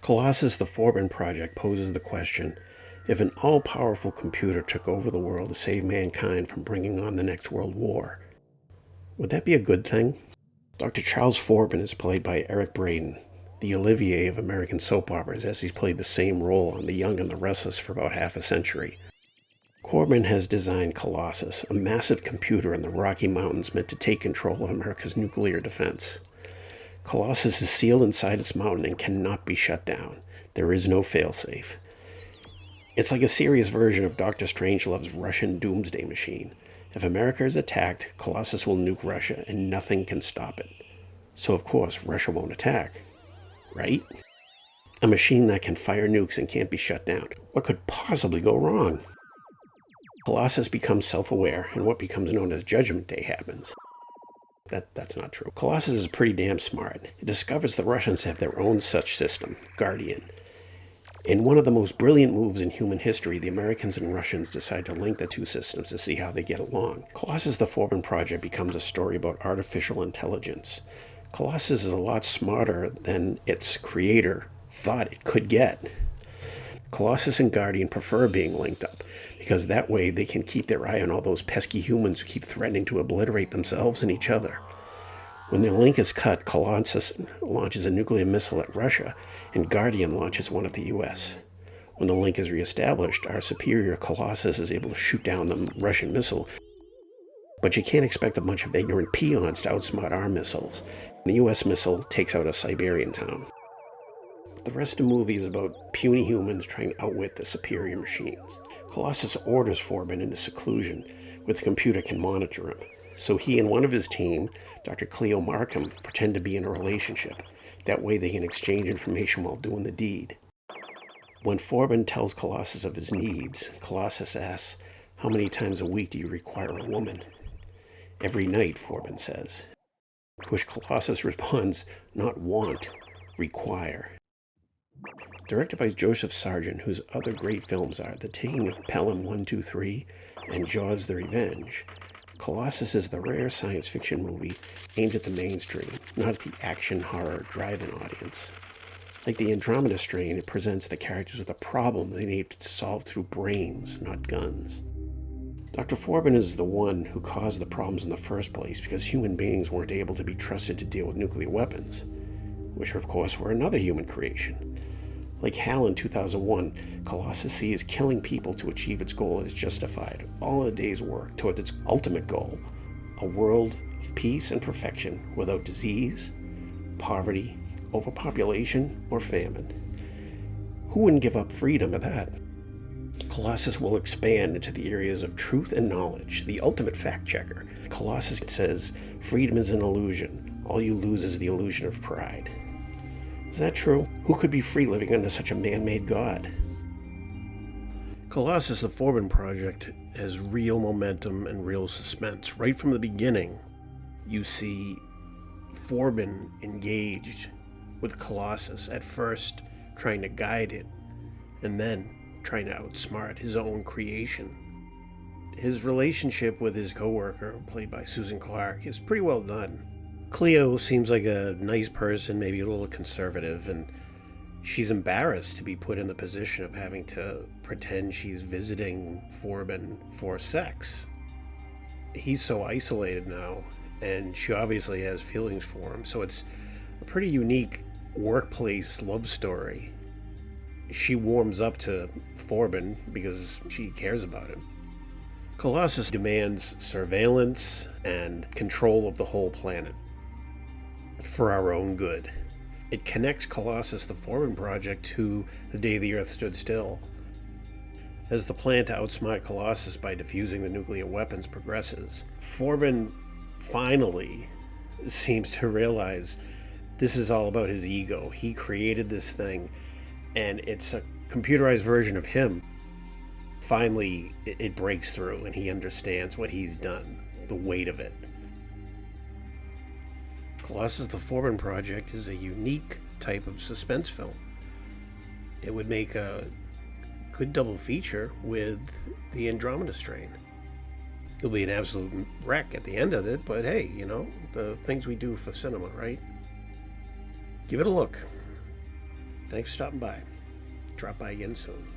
Colossus, the Forbin project poses the question, if an all-powerful computer took over the world to save mankind from bringing on the next world war, would that be a good thing? Dr. Charles Forbin is played by Eric Braeden, the Olivier of American soap operas, as he's played the same role on The Young and the Restless for about half a century. Forbin has designed Colossus, a massive computer in the Rocky Mountains meant to take control of America's nuclear defense. Colossus is sealed inside its mountain and cannot be shut down. There is no failsafe. It's like a serious version of Dr. Strangelove's Russian doomsday machine. If America is attacked, Colossus will nuke Russia and nothing can stop it. So of course, Russia won't attack. Right? A machine that can fire nukes and can't be shut down. What could possibly go wrong? Colossus becomes self-aware, and what becomes known as Judgment Day happens. That's not true. Colossus is pretty damn smart. It discovers the Russians have their own such system, Guardian. In one of the most brilliant moves in human history, the Americans and Russians decide to link the two systems to see how they get along. Colossus, the Forbin project, becomes a story about artificial intelligence. Colossus is a lot smarter than its creator thought it could get. Colossus and Guardian prefer being linked up, because that way they can keep their eye on all those pesky humans who keep threatening to obliterate themselves and each other. When the link is cut, Colossus launches a nuclear missile at Russia, and Guardian launches one at the US. When the link is reestablished, our superior Colossus is able to shoot down the Russian missile, but you can't expect a bunch of ignorant peons to outsmart our missiles. The US missile takes out a Siberian town. The rest of the movie is about puny humans trying to outwit the superior machines. Colossus orders Forbin into seclusion, where the computer can monitor him. So he and one of his team, Dr. Cleo Markham, pretend to be in a relationship. That way they can exchange information while doing the deed. When Forbin tells Colossus of his needs, Colossus asks, "How many times a week do you require a woman?" "Every night," Forbin says. To which Colossus responds, "Not want, require." Directed by Joseph Sargent, whose other great films are The Taking of Pelham 1, 2, 3 and Jaws the Revenge, Colossus is the rare science fiction movie aimed at the mainstream, not at the action horror drive-in audience. Like the Andromeda Strain, it presents the characters with a problem they need to solve through brains, not guns. Dr. Forbin is the one who caused the problems in the first place because human beings weren't able to be trusted to deal with nuclear weapons, which of course were another human creation. Like Hal in 2001, Colossus sees killing people to achieve its goal as justified, all in a day's work towards its ultimate goal, a world of peace and perfection without disease, poverty, overpopulation, or famine. Who wouldn't give up freedom at that? Colossus will expand into the areas of truth and knowledge, the ultimate fact-checker. Colossus says, freedom is an illusion. All you lose is the illusion of pride. Is that true? Who could be free living under such a man-made god? Colossus, the Forbin project, has real momentum and real suspense. Right from the beginning, you see Forbin engaged with Colossus, at first trying to guide it, and then trying to outsmart his own creation. His relationship with his co-worker, played by Susan Clark, is pretty well done. Cleo seems like a nice person, maybe a little conservative, and she's embarrassed to be put in the position of having to pretend she's visiting Forbin for sex. He's so isolated now, and she obviously has feelings for him, so it's a pretty unique workplace love story. She warms up to Forbin because she cares about him. Colossus demands surveillance and control of the whole planet for our own good. It connects Colossus, the Forbin project, to the day the Earth stood still. As the plan to outsmart Colossus by defusing the nuclear weapons progresses, Forbin finally seems to realize this is all about his ego. He created this thing, and it's a computerized version of him. Finally, it breaks through, and he understands what he's done, the weight of it. Colossus, the Forbin project is a unique type of suspense film. It would make a good double feature with the Andromeda Strain. It'll be an absolute wreck at the end of it, but hey, you know, the things we do for cinema, right? Give it a look. Thanks for stopping by. Drop by again soon.